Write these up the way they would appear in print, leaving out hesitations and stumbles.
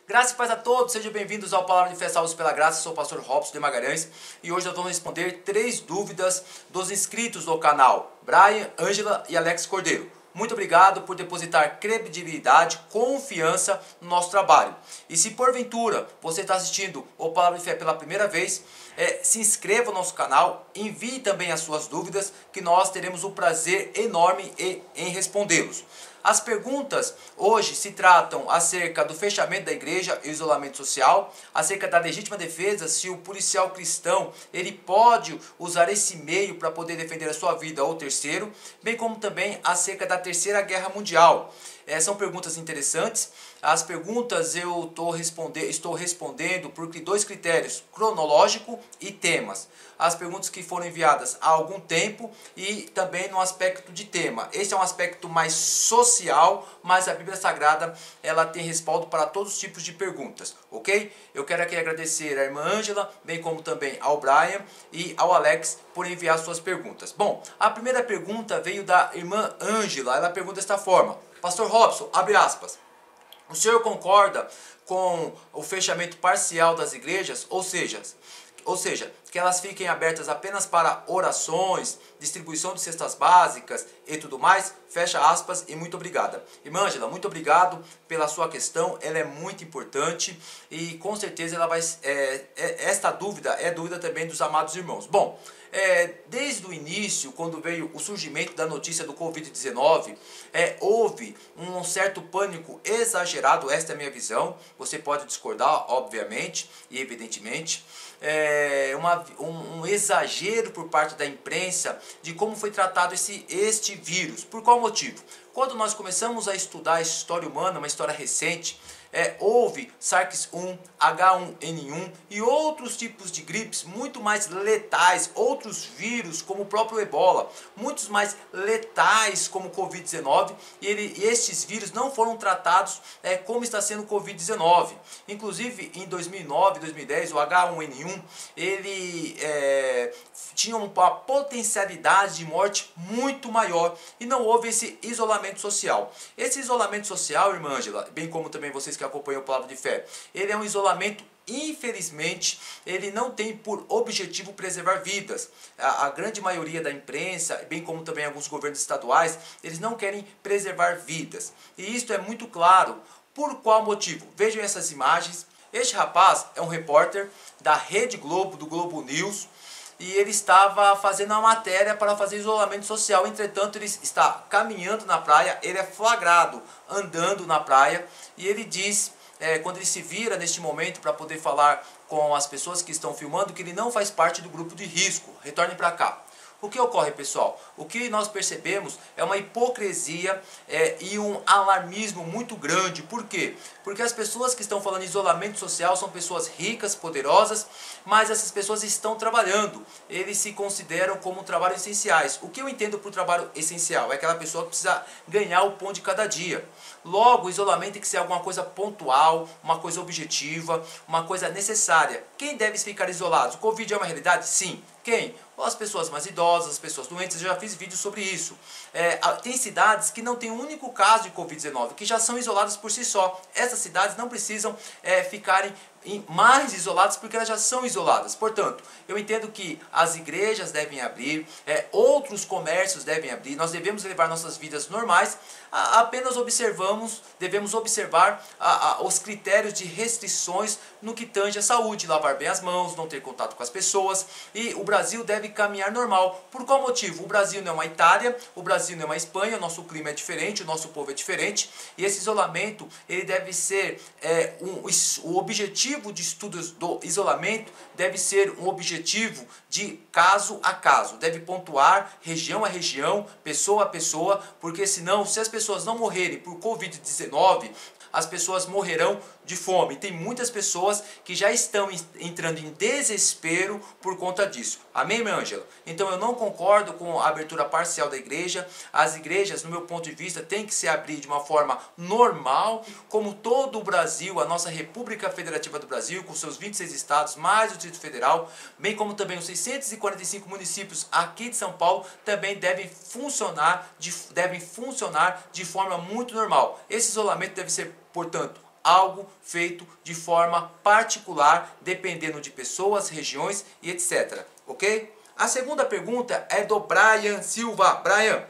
Graça e paz a todos, sejam bem-vindos ao Palavra de Fé Salvos pela Graça. Sou o pastor Robson de Magalhães e hoje nós vamos responder 3 dúvidas dos inscritos do canal Brian, Ângela e Alex Cordeiro. Muito obrigado por depositar credibilidade, confiança no nosso trabalho. E se porventura você está assistindo o Palavra de Fé pela primeira vez, se inscreva no nosso canal, envie também as suas dúvidas, que nós teremos um prazer enorme em respondê-los. As perguntas hoje se tratam acerca do fechamento da igreja e isolamento social, acerca da legítima defesa, se o policial cristão ele pode usar esse meio para poder defender a sua vida ou terceiro, bem como também acerca da Terceira Guerra Mundial. São perguntas interessantes. As perguntas eu estou respondendo por 2 critérios, cronológico e temas. As perguntas que foram enviadas há algum tempo e também no aspecto de tema. Esse é um aspecto mais social, mas a Bíblia Sagrada ela tem respaldo para todos os tipos de perguntas, ok? Eu quero aqui agradecer à irmã Ângela, bem como também ao Brian e ao Alex por enviar suas perguntas. Bom, a primeira pergunta veio da irmã Ângela. Ela pergunta desta forma: Pastor Robson, abre aspas, o senhor concorda com o fechamento parcial das igrejas, ou seja, que elas fiquem abertas apenas para orações, distribuição de cestas básicas e tudo mais? Fecha aspas e muito obrigada. Irmã Ângela, muito obrigado pela sua questão, ela é muito importante e com certeza ela vai, esta dúvida é dúvida também dos amados irmãos. Bom, desde o início, quando veio o surgimento da notícia do Covid-19, houve um certo pânico exagerado, esta é a minha visão, você pode discordar, obviamente e evidentemente, um exagero por parte da imprensa de como foi tratado este vírus. Por qual motivo? Quando nós começamos a estudar a história humana, uma história recente, houve SARS-1, H1N1 e outros tipos de gripes muito mais letais, outros vírus como o próprio Ebola, muitos mais letais como o Covid-19 e estes vírus não foram tratados como está sendo o Covid-19. Inclusive em 2009, 2010, o H1N1 ele tinha uma potencialidade de morte muito maior e não houve esse isolamento social. Esse isolamento social, irmã Ângela, bem como também vocês que acompanham o Palavra de Fé, ele é um isolamento, infelizmente, ele não tem por objetivo preservar vidas. A grande maioria da imprensa, bem como também alguns governos estaduais, eles não querem preservar vidas. E isso é muito claro. Por qual motivo? Vejam essas imagens. Este rapaz é um repórter da Rede Globo, do Globo News, e ele estava fazendo uma matéria para fazer isolamento social. Entretanto, ele está caminhando na praia, ele é flagrado andando na praia e ele diz, quando ele se vira neste momento para poder falar com as pessoas que estão filmando, que ele não faz parte do grupo de risco. Retorne para cá. O que ocorre, pessoal? O que nós percebemos é uma hipocrisia e um alarmismo muito grande. Por quê? Porque as pessoas que estão falando em isolamento social são pessoas ricas, poderosas, mas essas pessoas estão trabalhando. Eles se consideram como trabalhos essenciais. O que eu entendo por trabalho essencial? É aquela pessoa que precisa ganhar o pão de cada dia. Logo, o isolamento tem que ser alguma coisa pontual, uma coisa objetiva, uma coisa necessária. Quem deve ficar isolado? O Covid é uma realidade? Sim. Quem? As pessoas mais idosas, as pessoas doentes. Eu já fiz vídeo sobre isso. Tem cidades que não tem um único caso de Covid-19, que já são isoladas por si só. Essas cidades não precisam ficarem mais isoladas porque elas já são isoladas. Portanto, eu entendo que as igrejas devem abrir, outros comércios devem abrir, nós devemos levar nossas vidas normais, apenas devemos observar os critérios de restrições no que tange à saúde, lavar bem as mãos, não ter contato com as pessoas, e o Brasil deve caminhar normal. Por qual motivo? O Brasil não é uma Itália, o Brasil não é uma Espanha, o nosso clima é diferente, o nosso povo é diferente, e esse isolamento ele deve ser o objetivo de estudos do isolamento deve ser um objetivo de caso a caso, deve pontuar região a região, pessoa a pessoa, porque senão, se as pessoas não morrerem por Covid-19, as pessoas morrerão de fome. Tem muitas pessoas que já estão entrando em desespero por conta disso. Amém, minha Ângela? Então eu não concordo com a abertura parcial da igreja. As igrejas, no meu ponto de vista, têm que se abrir de uma forma normal, como todo o Brasil, a nossa República Federativa do Brasil, com seus 26 estados, mais o Distrito Federal, bem como também os 645 municípios aqui de São Paulo, também devem funcionar de forma muito normal. Esse isolamento deve ser, portanto, algo feito de forma particular, dependendo de pessoas, regiões e etc. Ok? A segunda pergunta é do Brian Silva. Brian,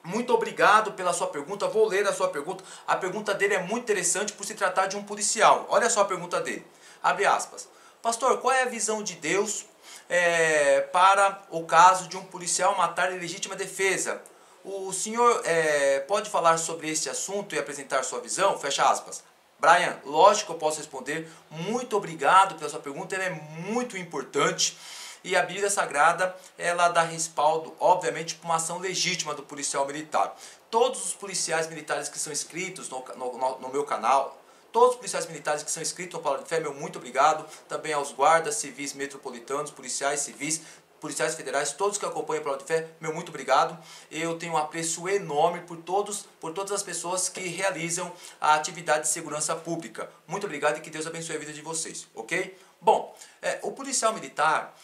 muito obrigado pela sua pergunta, vou ler a sua pergunta. A pergunta dele é muito interessante por se tratar de um policial. Olha só a pergunta dele, abre aspas. Pastor, qual é a visão de Deus para o caso de um policial matar em legítima defesa? O senhor pode falar sobre este assunto e apresentar sua visão? Fecha aspas. Brian, lógico que eu posso responder. Muito obrigado pela sua pergunta, ela é muito importante. E a Bíblia Sagrada, ela dá respaldo, obviamente, para uma ação legítima do policial militar. Todos os policiais militares que são inscritos no meu canal, todos os policiais militares que são inscritos no Palavra de Fé, meu muito obrigado. Também aos guardas civis metropolitanos, policiais civis, policiais federais, todos que acompanham a Palavra de Fé, meu muito obrigado. Eu tenho um apreço enorme por todas as pessoas que realizam a atividade de segurança pública. Muito obrigado e que Deus abençoe a vida de vocês, ok? Bom, o policial militar,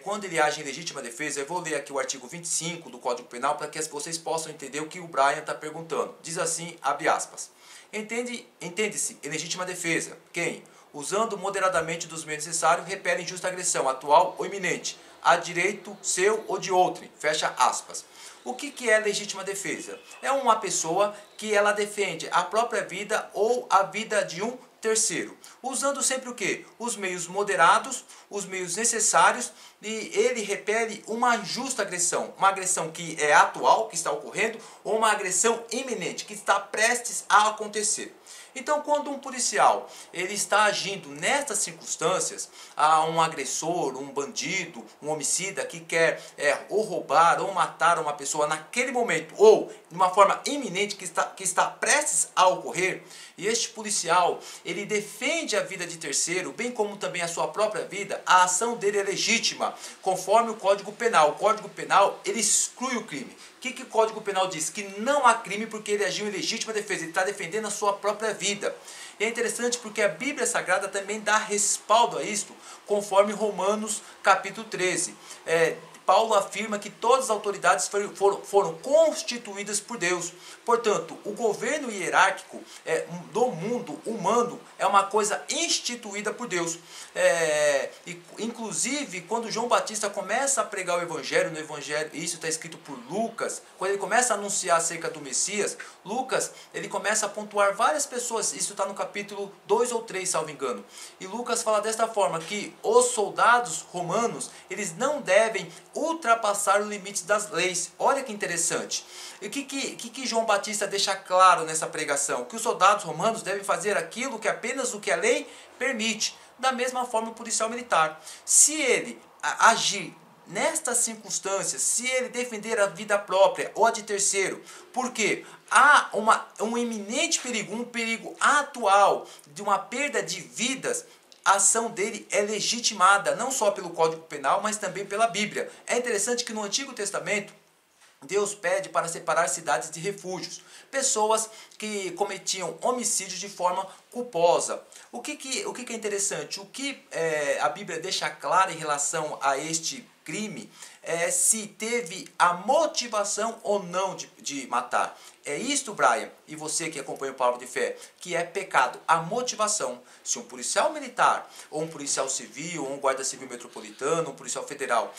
quando ele age em legítima defesa, eu vou ler aqui o artigo 25 do Código Penal para que vocês possam entender o que o Brian está perguntando. Diz assim, abre aspas. Entende-se em legítima defesa quem, usando moderadamente dos meios necessários, repele injusta agressão, atual ou iminente, a direito seu ou de outrem, fecha aspas. O que é legítima defesa? É uma pessoa que ela defende a própria vida ou a vida de um terceiro, usando sempre o quê? Os meios moderados, os meios necessários, e ele repele uma injusta agressão, uma agressão que é atual, que está ocorrendo, ou uma agressão iminente, que está prestes a acontecer. Então, quando um policial ele está agindo nestas circunstâncias, a um agressor, um bandido, um homicida que quer ou roubar ou matar uma pessoa naquele momento ou de uma forma iminente que está prestes a ocorrer, e este policial ele defende a vida de terceiro, bem como também a sua própria vida, a ação dele é legítima, conforme o Código Penal. O Código Penal ele exclui o crime. O que o Código Penal diz? Que não há crime porque ele agiu em legítima defesa, ele está defendendo a sua própria vida. E é interessante porque a Bíblia Sagrada também dá respaldo a isto, conforme Romanos capítulo 13. Paulo afirma que todas as autoridades foram constituídas por Deus. Portanto, o governo hierárquico do mundo humano é uma coisa instituída por Deus. Inclusive, quando João Batista começa a pregar o Evangelho, no Evangelho, isso está escrito por Lucas, quando ele começa a anunciar acerca do Messias, Lucas ele começa a pontuar várias pessoas, isso está no capítulo 2 ou 3, salvo engano. E Lucas fala desta forma, que os soldados romanos, eles não devem ultrapassar o limite das leis. Olha que interessante. E o que João Batista deixa claro nessa pregação? Que os soldados romanos devem fazer aquilo que apenas o que a lei permite. Da mesma forma o policial militar. Se ele agir nestas circunstâncias, se ele defender a vida própria ou a de terceiro, porque há um iminente perigo, um perigo atual de uma perda de vidas, a ação dele é legitimada, não só pelo Código Penal, mas também pela Bíblia. É interessante que no Antigo Testamento, Deus pede para separar cidades de refúgios, pessoas que cometiam homicídios de forma culposa. O que é interessante? O que a Bíblia deixa claro em relação a este crime é se teve a motivação ou não de matar. É isto, Brian, e você que acompanha o Palavra de Fé, que é pecado, a motivação. Se um policial militar, ou um policial civil, ou um guarda civil metropolitano, um policial federal,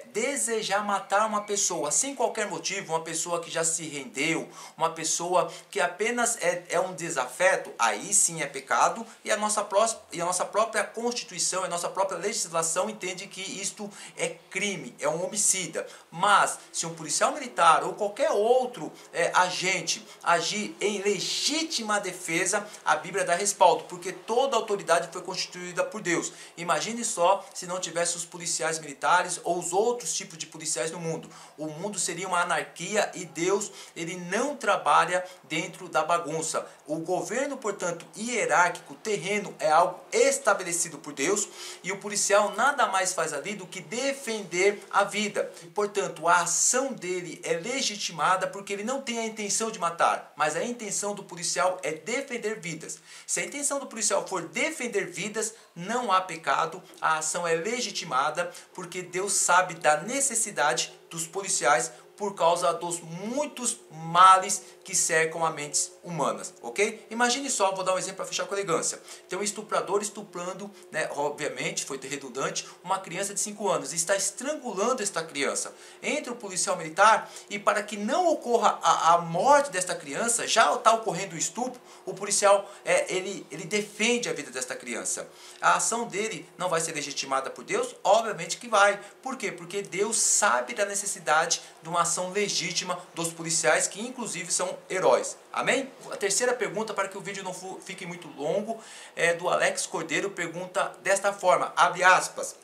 desejar matar uma pessoa sem qualquer motivo, uma pessoa que já se rendeu, uma pessoa que apenas é um desafeto, aí sim é pecado, e a nossa própria Constituição, a nossa própria legislação entende que isto é crime, é um homicida. Mas, se um policial militar ou qualquer outro agente agir em legítima defesa, a Bíblia dá respaldo, porque toda autoridade foi constituída por Deus. Imagine só se não tivesse os policiais militares ou os outros tipos de policiais no mundo. O mundo seria uma anarquia e Deus ele não trabalha dentro da bagunça. O governo, portanto, hierárquico, terreno, é algo estabelecido por Deus e o policial nada mais faz ali do que defender a vida. Portanto, a ação dele é legitimada porque ele não tem a intenção de matar, mas a intenção do policial é defender vidas. Se a intenção do policial for defender vidas, não há pecado, a ação é legitimada porque Deus sabe da necessidade dos policiais por causa dos muitos males que cercam a mente humanas, ok? Imagine só, vou dar um exemplo para fechar com elegância. Tem um estuprador estuprando, né, obviamente, foi redundante, uma criança de 5 anos, e está estrangulando esta criança. Entra o policial militar e para que não ocorra a morte desta criança, já está ocorrendo o estupro, o policial, ele defende a vida desta criança. A ação dele não vai ser legitimada por Deus? Obviamente que vai. Por quê? Porque Deus sabe da necessidade de uma ação legítima dos policiais, que inclusive são heróis. Amém? A terceira pergunta, para que o vídeo não fique muito longo, é do Alex Cordeiro, pergunta desta forma, abre aspas: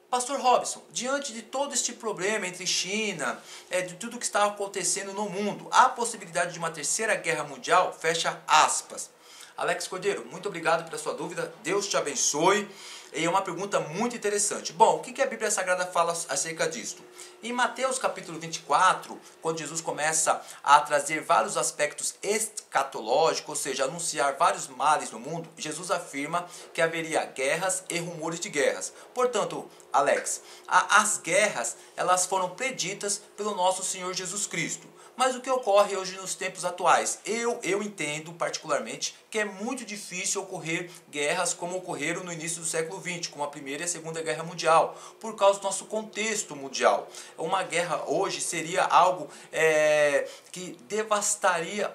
Pastor Robson, diante de todo este problema entre China, de tudo que está acontecendo no mundo, há a possibilidade de uma terceira guerra mundial? Fecha aspas. Alex Cordeiro, muito obrigado pela sua dúvida, Deus te abençoe. E é uma pergunta muito interessante. Bom, o que a Bíblia Sagrada fala acerca disto? Em Mateus capítulo 24, quando Jesus começa a trazer vários aspectos escatológicos, ou seja, anunciar vários males no mundo, Jesus afirma que haveria guerras e rumores de guerras. Portanto, Alex, as guerras, elas foram preditas pelo nosso Senhor Jesus Cristo. Mas o que ocorre hoje nos tempos atuais? Eu entendo particularmente que é muito difícil ocorrer guerras como ocorreram no início do século XX, como a Primeira e a Segunda Guerra Mundial, por causa do nosso contexto mundial. Uma guerra hoje seria algo que devastaria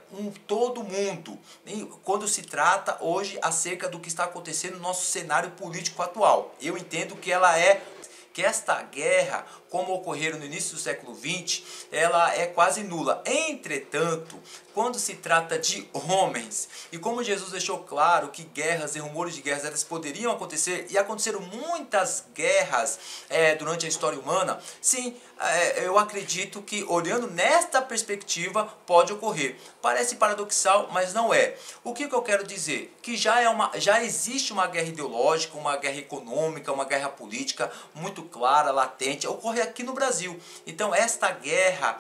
todo mundo. E quando se trata hoje acerca do que está acontecendo no nosso cenário político atual, eu entendo que esta guerra, como ocorreram no início do século XX, ela é quase nula. Entretanto, quando se trata de homens, e como Jesus deixou claro que guerras e rumores de guerras elas poderiam acontecer, e aconteceram muitas guerras durante a história humana, sim, eu acredito que olhando nesta perspectiva pode ocorrer. Parece paradoxal, mas não é. O que eu quero dizer? Que já existe uma guerra ideológica, uma guerra econômica, uma guerra política muito clara, latente, ocorre aqui no Brasil. Então esta guerra,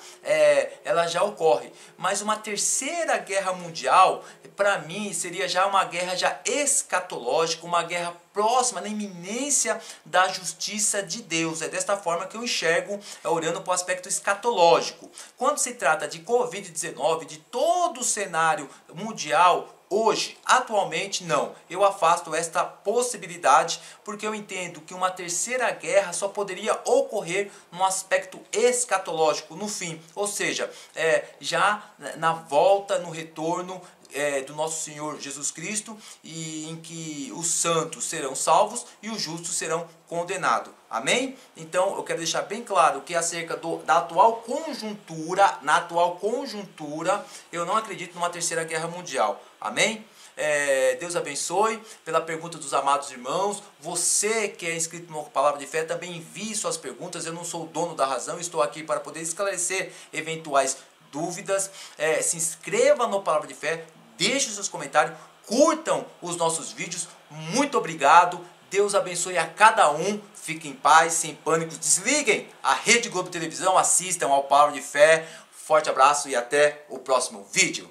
ela já ocorre. Mas uma terceira guerra mundial, para mim, seria já uma guerra já escatológica, uma guerra próxima, na iminência da justiça de Deus. É desta forma que eu enxergo, olhando para o aspecto escatológico. Quando se trata de Covid-19, de todo o cenário mundial, hoje, atualmente, não. Eu afasto esta possibilidade porque eu entendo que uma terceira guerra só poderia ocorrer no aspecto escatológico, no fim. Ou seja, já na volta, no retorno do nosso Senhor Jesus Cristo, e em que os santos serão salvos e os justos serão condenados. Amém? Então eu quero deixar bem claro que acerca da atual conjuntura, na atual conjuntura, eu não acredito numa terceira guerra mundial. Amém? Deus abençoe pela pergunta dos amados irmãos. Você que é inscrito no Palavra de Fé, também envie suas perguntas. Eu não sou o dono da razão, estou aqui para poder esclarecer eventuais dúvidas. Se inscreva no Palavra de Fé, deixe os seus comentários, curtam os nossos vídeos. Muito obrigado, Deus abençoe a cada um. Fiquem em paz, sem pânico, desliguem a Rede Globo Televisão, assistam ao Palavra de Fé. Forte abraço e até o próximo vídeo.